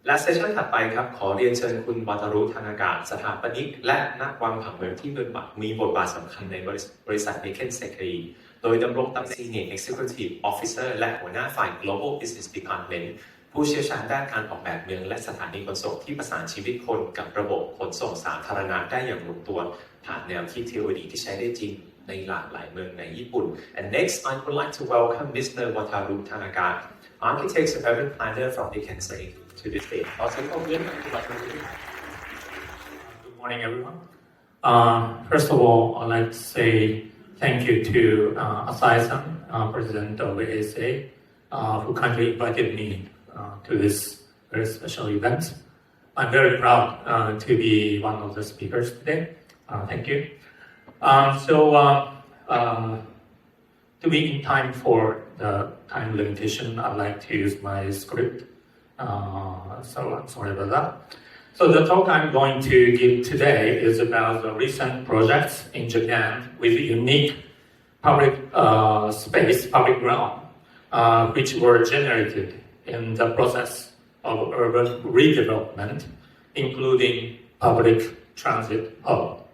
และเซสชั่นถัดไปครับขอเรียนเชิญคุณวาตารุธานากะสถาปนิกและนักวางผังเมืองที่มีบทบาทสำคัญในบริษัทเอเคนเซครีโดยดำรงตำแหน่ง Senior Executive Officer และหัวหน้าฝ่าย Global Business Department ผู้เชี่ยวชาญด้านการออกแบบเมืองและสถานีขนส่งที่ประสานชีวิตคนกับระบบขนส่งสาธารณะได้อย่างลงตัวผ่านแนวคิด TOD ที่ใช้ได้จริงในหลากหลายเมืองในญี่ปุ่น And next I would like to welcome Mr. Wataru Tanaka, architect and urban planner from Ikensei to the stage. Good morning, everyone. First of all, I'd like to say thank you to Asai-san, President of ASA, who kindly invited me to this very special event. I'm very proud to be one of the speakers today. Thank you. To be in time for the time limitation, I'd like to use my script. So I'm sorry about that. So the talk I'm going to give today is about the recent projects in Japan with unique public space, public realm, which were generated in the process of urban redevelopment, including public transit hub.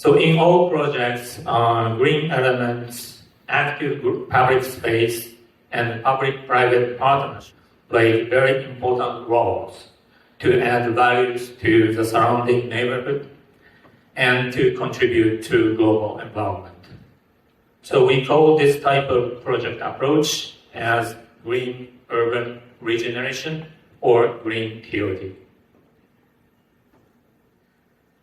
So in all projects, green elements, active public space, and public-private partnership play very important roles to add values to the surrounding neighborhood and to contribute to global environment. So we call this type of project approach as green urban regeneration or green TOD.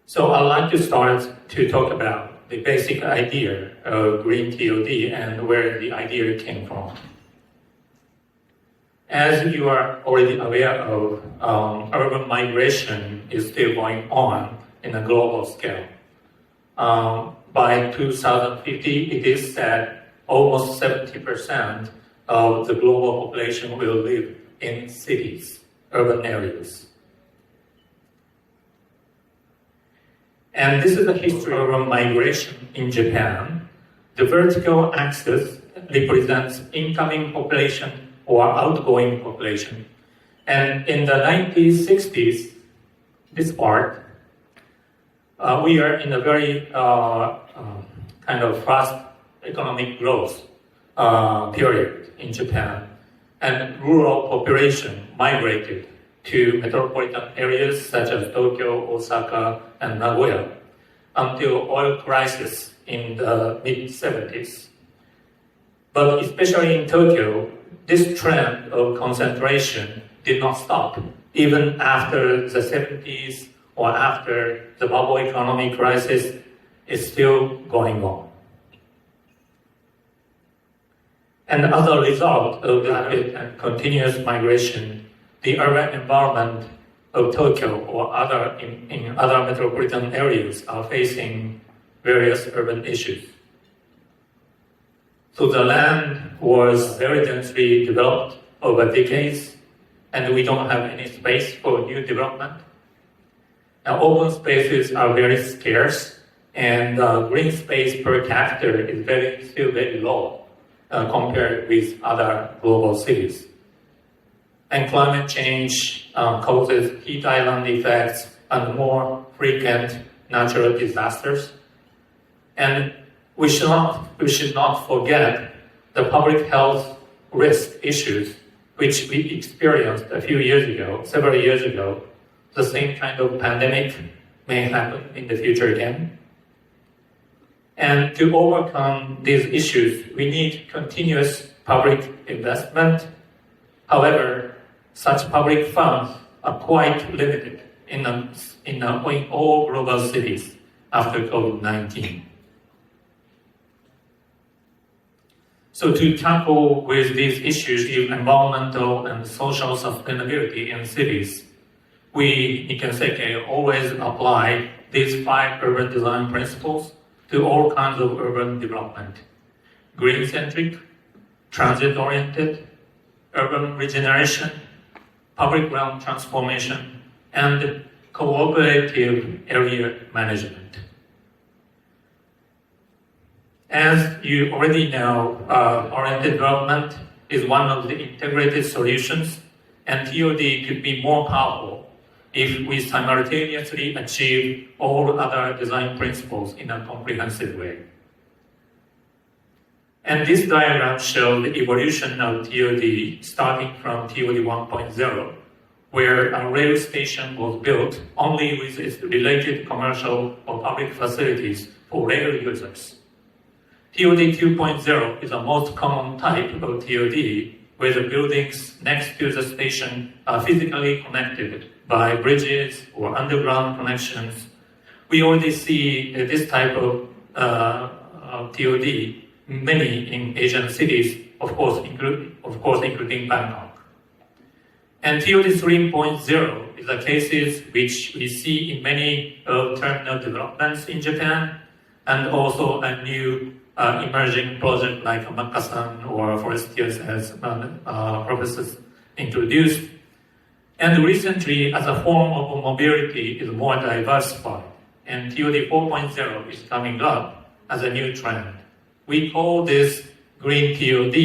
So I'd like to start to talk about the basic idea of green TOD and where the idea came from. As you are already aware of, urban migration is still going on in a global scale. By 2050, it is said almost 70% of the global population will live in cities, urban areas. And this is the history of urban migration in Japan. The vertical axis represents incoming population or outgoing population. And in the 1960s, this part, we are in a very kind of fast economic growth period in Japan. And rural population migrated to metropolitan areas such as Tokyo, Osaka, and Nagoya until oil crisis in the mid-70s. But especially in Tokyo, this trend of concentration did not stop, even after the 70s or after the bubble economic crisis is still going on. And as a result of rapid and continuous migration, the urban environment of Tokyo or in other metropolitan areas are facing various urban issues. So the land was very densely developed over decades, and we don't have any space for new development. Now, open spaces are very scarce, and green space per capita is still very low compared with other global cities. And climate change causes heat island effects and more frequent natural disasters. And we should not forget the public health risk issues which we experienced several years ago. The same kind of pandemic may happen in the future again. And to overcome these issues, we need continuous public investment. However, such public funds are quite limited in all global cities after COVID-19. So to tackle with these issues of environmental and social sustainability in cities, we, Ikensei, always apply these 5 urban design principles to all kinds of urban development: green-centric, transit-oriented, urban regeneration, public realm transformation, and cooperative area management. As you already know, oriented development is one of the integrated solutions and TOD could be more powerful if we simultaneously achieve all other design principles in a comprehensive way. And this diagram shows the evolution of TOD starting from TOD 1.0, where a rail station was built only with its related commercial or public facilities for rail users. TOD 2.0 is the most common type of TOD, where the buildings next to the station are physically connected by bridges or underground connections. We already see this type of TOD many in Asian cities, of course, including Bangkok. And TOD 3.0 is the cases which we see in many terminal developments in Japan, and also a new emerging project like Makasan or Forestiers as professors introduced. And recently, as a form of mobility is more diversified, and TOD 4.0 is coming up as a new trend. We call this green TOD,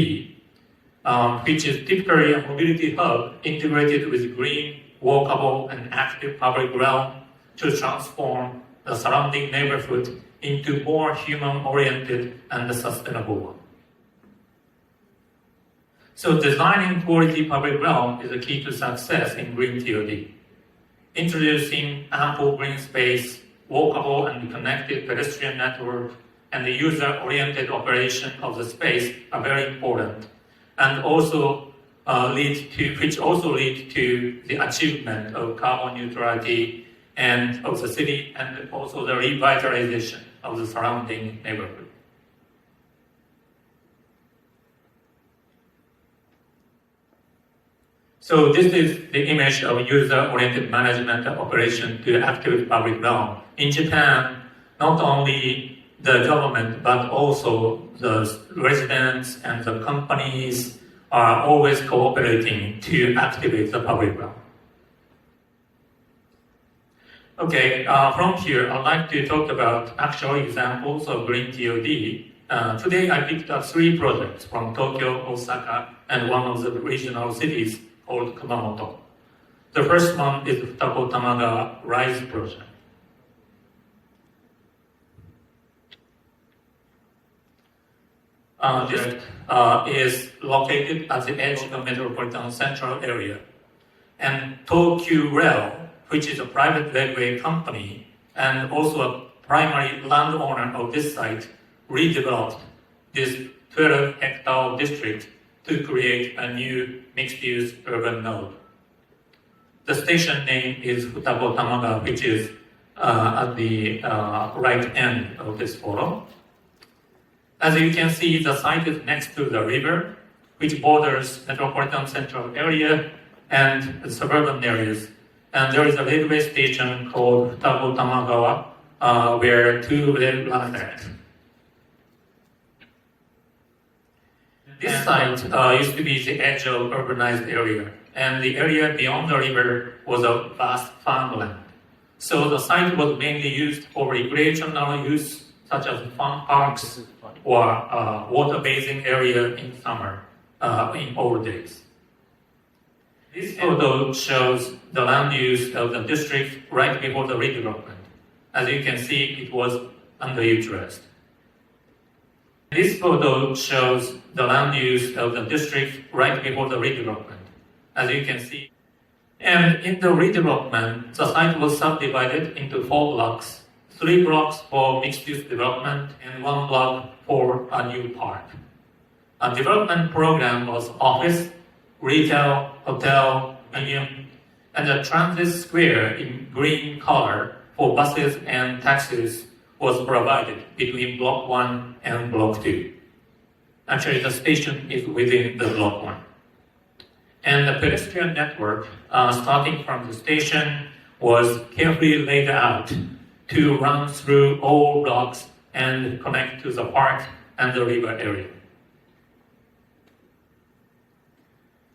which is typically a mobility hub integrated with green, walkable, and active public realm to transform the surrounding neighborhood into more human-oriented and sustainable one. So designing quality public realm is the key to success in green TOD. Introducing ample green space, walkable and connected pedestrian network, and the user-oriented operation of the space are very important, and also which also lead to the achievement of carbon neutrality and of the city, and also the revitalization of the surrounding neighborhood. So this is the image of user-oriented management operation to activate public realm. In Japan, not only the government, but also the residents and the companies are always cooperating to activate the public realm. Okay, from here, I'd like to talk about actual examples of green TOD. Today, I picked up 3 projects from Tokyo, Osaka, and one of the regional cities called Kumamoto. The first one is Futako Tamagawa Rise project. This is located at the edge of the metropolitan central area. And Tokyu Rail, which is a private railway company and also a primary landowner of this site, redeveloped this 12-hectare district to create a new mixed-use urban node. The station name is Futako Tamagawa, which is at the right end of this photo. As you can see, the site is next to the river, which borders metropolitan central area and the suburban areas. And there is a railway station called Futako Tamagawa, where 2 rail lines met. This site used to be the edge of urbanized area, and the area beyond the river was a vast farmland. So the site was mainly used for recreational use, such as fun parks or water bathing area in summer, in old days. This photo shows the land use of the district right before the redevelopment. As you can see, it was underutilized. This photo shows the land use of the district right before the redevelopment. As you can see. And in the redevelopment, the site was subdivided into 4 blocks, 3 blocks for mixed-use development and 1 block for a new park. A development program was office, retail, hotel, museum, and a transit square in green color for buses and taxis was provided between Block 1 and Block 2. Actually, the station is within the Block 1. And the pedestrian network, starting from the station, was carefully laid out to run through all blocks and connect to the park and the river area.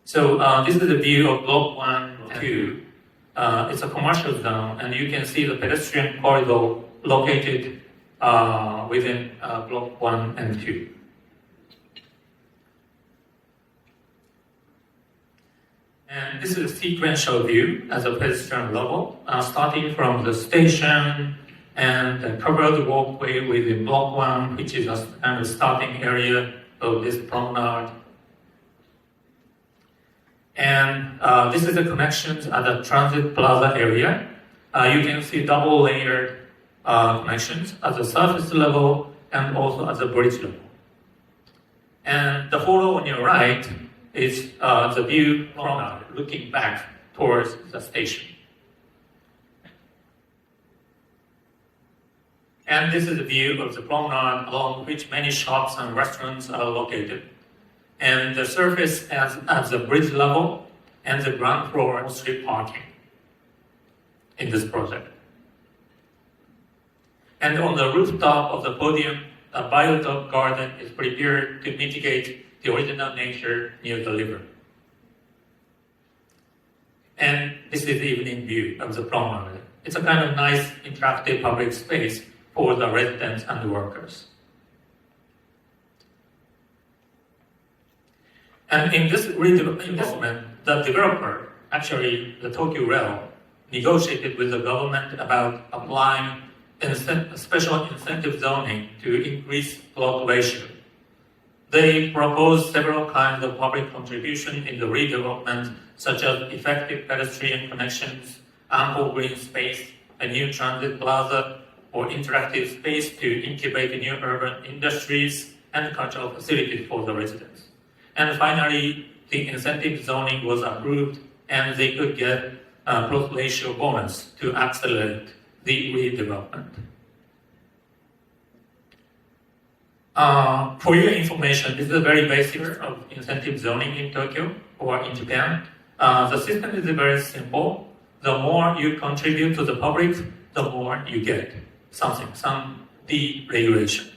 So this is the view of Block 1 and 2. It's a commercial zone, and you can see the pedestrian corridor located within Block 1 and 2. And this is a sequential view as a pedestrian level, starting from the station and the covered walkway within Block 1, which is a kind of starting area of this promenade. And this is the connections at the transit plaza area. You can see double layered connections at the surface level and also at the bridge level. And the photo on your right is the view from looking back towards the station. And this is a view of the promenade along which many shops and restaurants are located. And the surface at the bridge level and the ground floor street parking in this project. And on the rooftop of the podium, a biotope garden is prepared to mitigate the original nature near the river. And this is the evening view of the promenade. It's a kind of nice interactive public space for the residents and the workers. And in this investment, the developer, actually the Tokyo Rail, negotiated with the government about applying special incentive zoning to increase plot ratio. They proposed several kinds of public contribution in the redevelopment, such as effective pedestrian connections, ample green space, a new transit plaza, or interactive space to incubate new urban industries and cultural facilities for the residents. And finally, the incentive zoning was approved and they could get a plot ratio bonus to accelerate the redevelopment. For your information, this is a very basic of incentive zoning in Tokyo or in Japan. The system is very simple. The more you contribute to the public, the more you get some deregulation.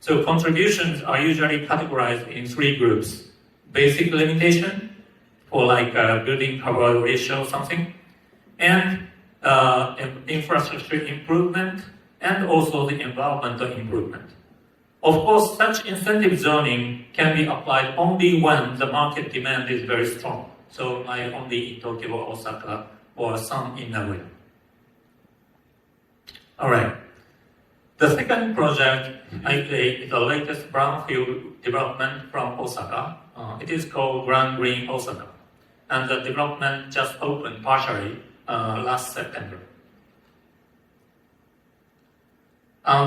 So contributions are usually categorized in three groups. Basic limitation, for like building cover ratio or something, and infrastructure improvement, and also the environmental improvement. Of course, such incentive zoning can be applied only when the market demand is very strong. So like only in Tokyo or Osaka or some in Nagoya. All right. The second project is the latest brownfield development from Osaka. It is called Grand Green Osaka. And the development just opened partially last September.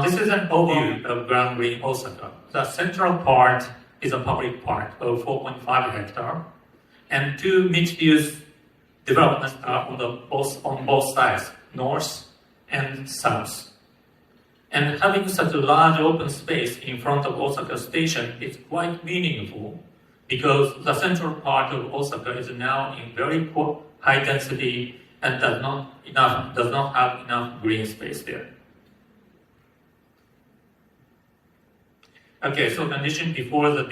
This is an overview of Grand Green Osaka. The central part is a public park of 4.5 hectares, and two mixed-use developments are on both sides, north and south. And having such a large open space in front of Osaka Station is quite meaningful because the central part of Osaka is now in very high density and does not have enough green space there. Okay, so condition before the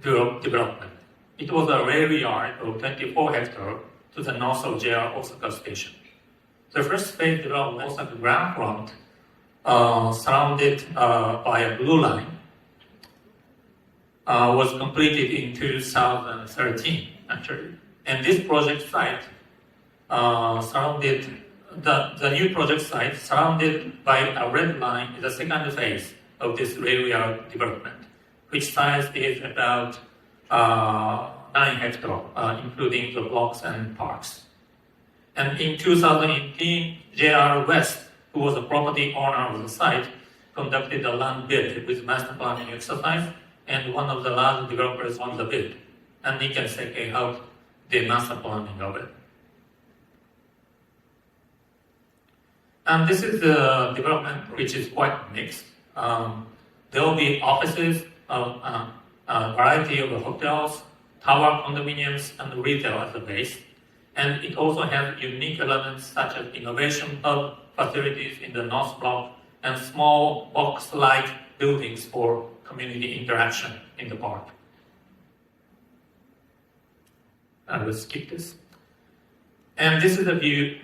development. It was a rail yard of 24 hectares to the north of JR Osaka Station. The first phase development, Osaka ground front, surrounded by a blue line, was completed in 2013, actually. And this project site the new project site surrounded by a red line is the second phase of this rail yard development, which size is about 9 hectares, including the blocks and parks. And in 2018, JR West, who was the property owner of the site, conducted a land bid with master planning exercise, and one of the large developers won the bid. And Nikkei Sekkei helped the master planning of it. And this is the development which is quite mixed. There will be offices, a variety of hotels, tower condominiums, and retail at the base. And it also has unique elements such as innovation hub facilities in the North Block and small box-like buildings for community interaction in the park. I will skip this. And this is the view,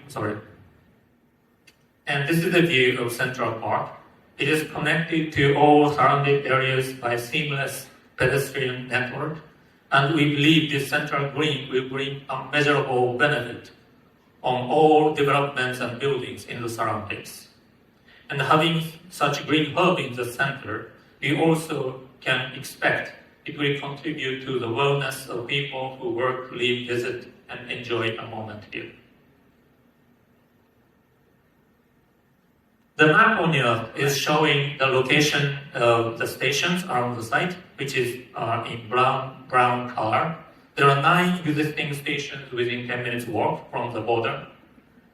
And this is the view of Central Park. It is connected to all surrounding areas by seamless pedestrian network. And we believe this central green will bring unmeasurable benefit on all developments and buildings in the surroundings. And having such green hub in the center, we also can expect it will contribute to the wellness of people who work, live, visit, and enjoy a moment here. The map on here is showing the location of the stations around the site, which is in brown color. There are 9 existing stations within 10 minutes walk from the border.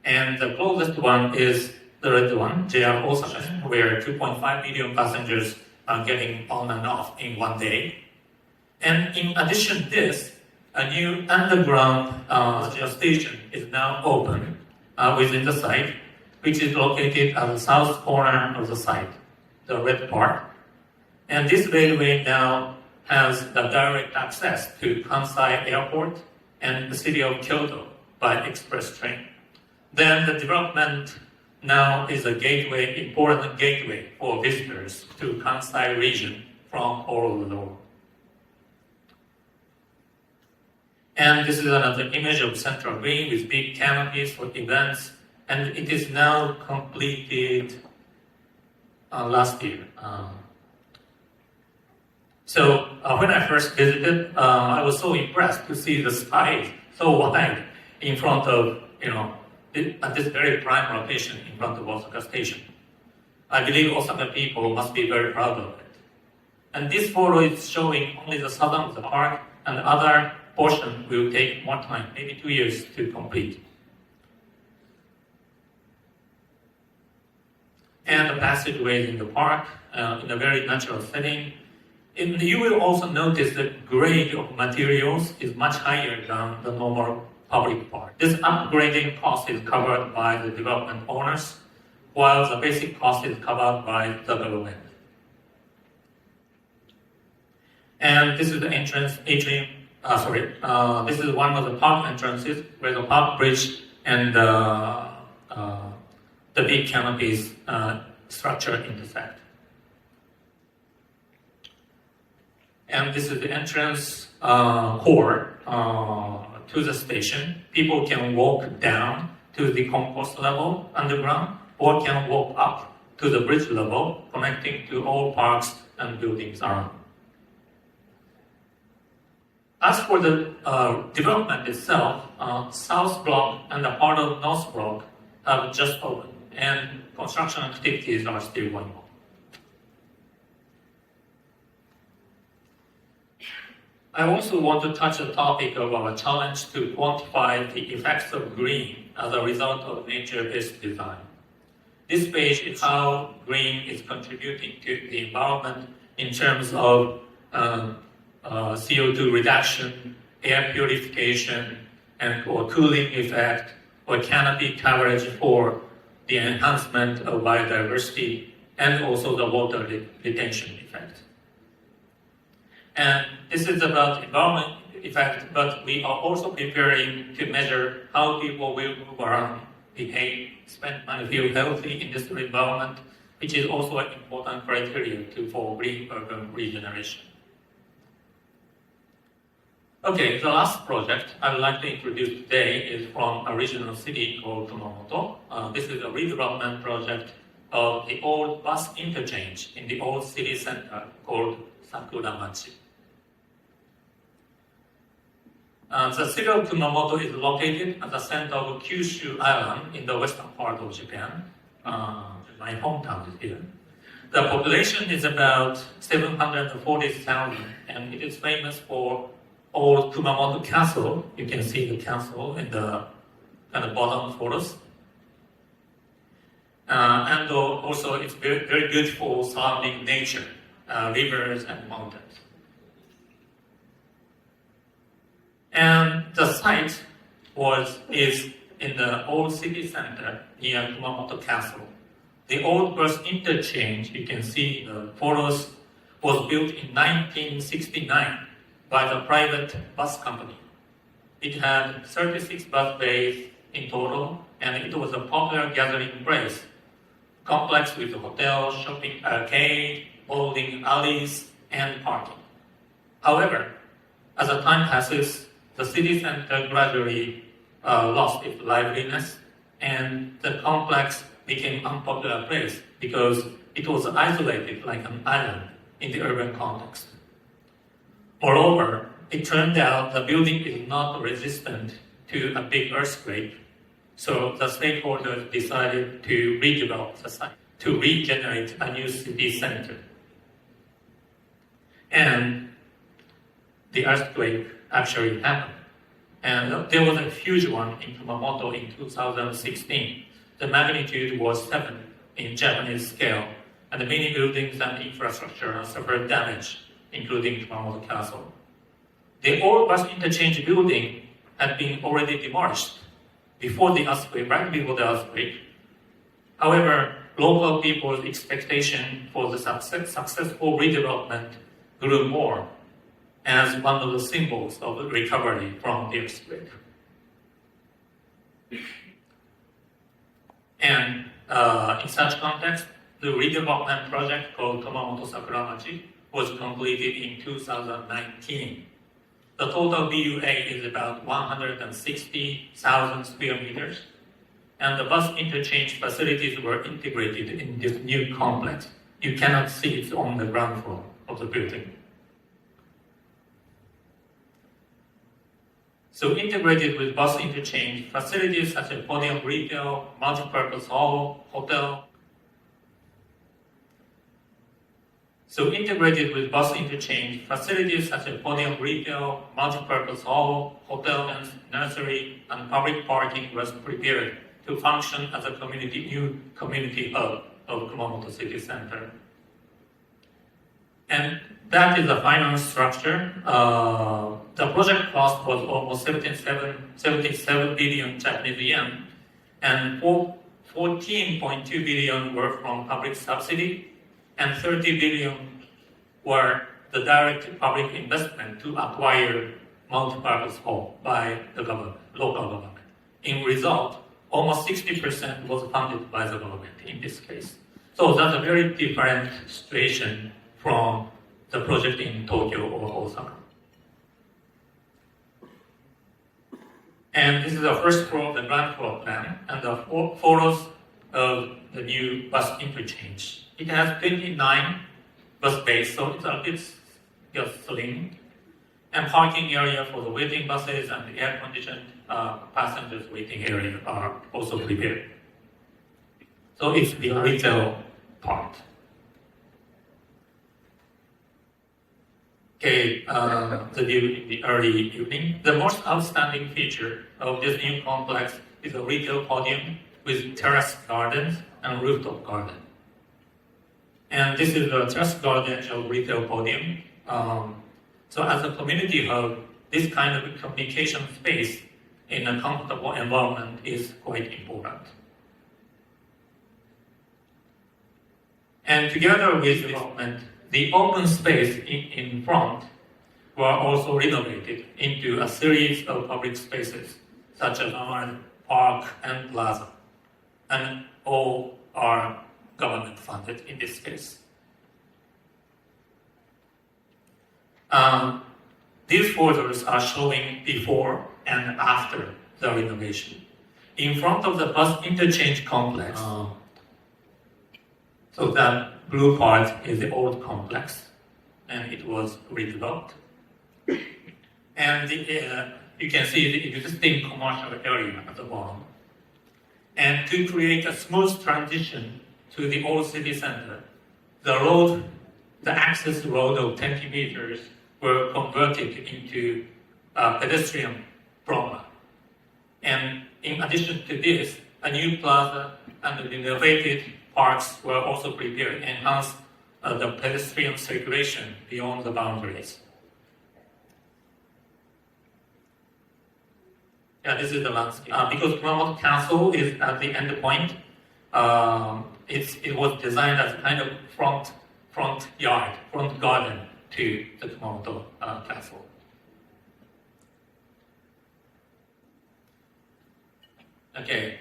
And the closest one is the red one, JR Osaka, where 2.5 million passengers are getting on and off in one day. And in addition to this, a new underground station is now open within the site, which is located at the south corner of the site, the red part. And this railway now has the direct access to Kansai Airport and the city of Kyoto by express train. Then the development now is a gateway, important gateway for visitors to Kansai region from all over the world. And this is another image of Central Green with big canopies for events, and it is now completed last year. So when I first visited, I was so impressed to see the sky so wide in front of, at this very prime location in front of Osaka Station. I believe Osaka people must be very proud of it. And this photo is showing only the southern of the park, and the other portion will take more time, maybe 2 years to complete. And the passageways in the park, in a very natural setting. And you will also notice the grade of materials is much higher than the normal public park. This upgrading cost is covered by the development owners, while the basic cost is covered by the government. And this is the entrance atrium. This is one of the park entrances where the park bridge and the big canopies structure intersect. And this is the entrance core to the station. People can walk down to the concourse level underground, or can walk up to the bridge level, connecting to all parks and buildings around. As for the development itself, South Block and the part of North Block have just opened, and construction activities are still going on. I also want to touch the topic of our challenge to quantify the effects of green as a result of nature-based design. This page is how green is contributing to the environment in terms of CO2 reduction, air purification, or cooling effect, or canopy coverage for the enhancement of biodiversity, and also the water retention effect. And this is about environment effect, but we are also preparing to measure how people will move around, behave, spend money, feel healthy in this environment, which is also an important criteria for green urban regeneration. Okay, the last project I would like to introduce today is from a regional city called Kumamoto. This is a redevelopment project of the old bus interchange in the old city center called Sakuramachi. The city of Kumamoto is located at the center of Kyushu Island in the western part of Japan. My hometown is here. The population is about 740,000, and it is famous for old Kumamoto Castle. You can see the castle in the kind of bottom photos. And also it's very, very good for surrounding nature, rivers and mountains. And the site is in the old city center near Kumamoto Castle. The old bus interchange, you can see the photos, was built in 1969 by the private bus company. It had 36 bus bays in total, and it was a popular gathering place, complex with hotels, shopping arcade, bowling alleys, and parking. However, as the time passes, the city center gradually lost its liveliness, and the complex became an unpopular place because it was isolated like an island in the urban context. Moreover, it turned out the building is not resistant to a big earthquake, so the stakeholders decided to redevelop the site to regenerate a new city center. And the earthquake actually happened. And there was a huge one in Kumamoto in 2016. The magnitude was 7 in Japanese scale, and many buildings and infrastructure suffered damage, including Kumamoto Castle. The old bus interchange building had been already demolished before the earthquake, right before the earthquake. However, local people's expectation for the successful redevelopment grew more as one of the symbols of recovery from the earthquake. And in such context, the redevelopment project called Kumamoto Sakuramachi was completed in 2019. The total BUA is about 160,000 square meters, and the bus interchange facilities were integrated in this new complex. You cannot see it on the ground floor of the building. So integrated with bus interchange facilities such as podium retail, multi-purpose hall, hotel. So integrated with bus interchange facilities such as podium retail, multi-purpose hall, hotel and nursery, and public parking was prepared to function as a new community hub of Kumamoto City Center. And that is the final structure. The project cost was almost 77 billion Japanese yen, and 14.2 billion were from public subsidy, and 30 billion were the direct public investment to acquire multi-purpose hall by the government, local government. In result, almost 60% was funded by the government in this case. So that's a very different situation from the project in Tokyo or Osaka. And this is the first floor of the ground floor plan, and the photos of the new bus interchange. It has 29 bus bays, so it's just slim, and parking area for the waiting buses and the air-conditioned passengers waiting area are also prepared. So it's the retail part. Okay, the view in the early evening. The most outstanding feature of this new complex is a retail podium with terrace gardens and rooftop garden. And this is the terrace garden of retail podium. So as a community hub, this kind of communication space in a comfortable environment is quite important. And together with development, the open space in front were also renovated into a series of public spaces, such as our park and plaza, and all are government funded in this case. These photos are showing before and after the renovation. In front of the bus interchange complex, so that blue part is the old complex, and it was redeveloped. And you can see the existing commercial area at the bottom. And to create a smooth transition to the old city center, the access road of 20 meters were converted into a pedestrian promenade. And in addition to this, a new plaza and renovated parks were also prepared to enhance the pedestrian circulation beyond the boundaries. Yeah, this is the landscape. Because Kumamoto Castle is at the end point, it was designed as a kind of front garden to the Kumamoto Castle. Okay,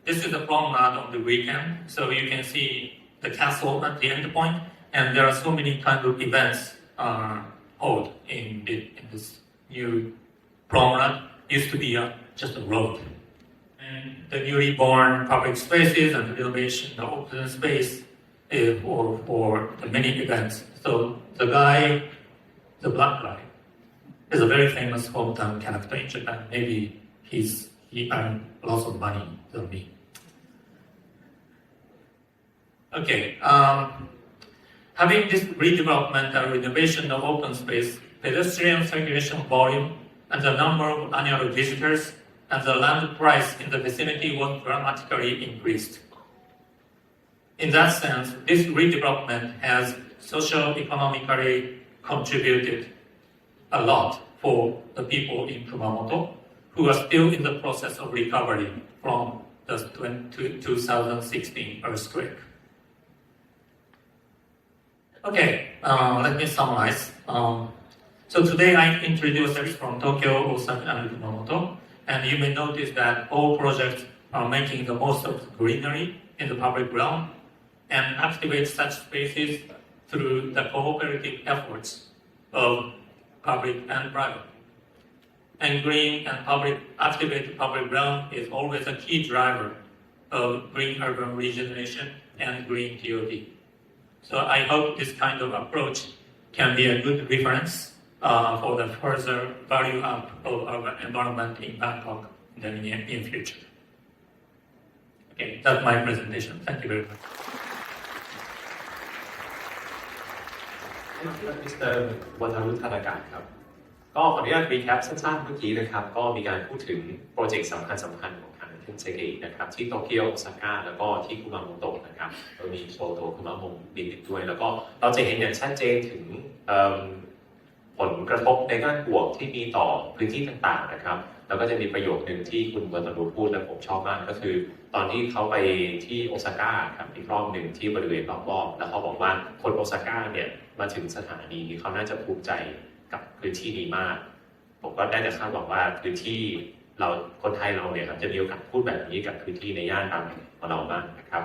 this is the promenade on the weekend, so you can see the castle at the end point, and there are so many kind of events hold in this new promenade used to be just a road. And the newly born public spaces and renovation, the open space for the many events. So the black guy, is a very famous hometown character in Japan. Maybe he earned lots of money than me. Okay, having this redevelopment and renovation of open space, pedestrian circulation volume, and the number of annual visitors, and the land price in the vicinity was dramatically increased. In that sense, this redevelopment has socio-economically contributed a lot for the people in Kumamoto who are still in the process of recovery from the 2016 earthquake. Okay, let me summarize. So today I introduced from Tokyo, Osaka, and Kumamoto, and you may notice that all projects are making the most of the greenery in the public realm and activate such spaces through the cooperative efforts of public and private. And green and activated public realm is always a key driver of green urban regeneration and green TOD. So I hope this kind of approach can be a good reference for the further value up of our environment in Bangkok in the near future. Okay, that's my presentation. Thank you very much. มิสเตอร์วัฒรุธนากาศครับก็ขออนุญาตรีแคปสั้นๆเมื่อกี้นะครับก็มีการพูดถึงโปรเจกต์สำคัญของทางเทนเซเกะนะครับที่โตเกียวโอซาก้าแล้วก็ที่คุมาโมโตะนะครับโดยมีโซโตคุมาโมะบินด้วยแล้วก็เราจะเห็นอย่างชัดเจนถึงผลกระทบในด้านบวกที่มีต่อพื้นที่ต่างๆนะครับแล้วก็จะมีประโยคนึงที่คุณวัฒรุพูดและผมชอบมากก็คือตอนที่เขาไปที่โอซาก้าครับอีกรอบหนึ่งที่บริเวณรอบๆแล้วเขาบอกว่าคนโอซาก้าเนี่ยมาถึงสถานีเขาน่าจะภูมิใจกับพื้นที่นี้มากผมก็ได้แต่คาดหวังว่าพื้นที่เราคนไทยเราเนี่ยครับจะมีโอกาสพูดแบบนี้กับพื้นที่ในย่านบางของเราบ้างนะครับ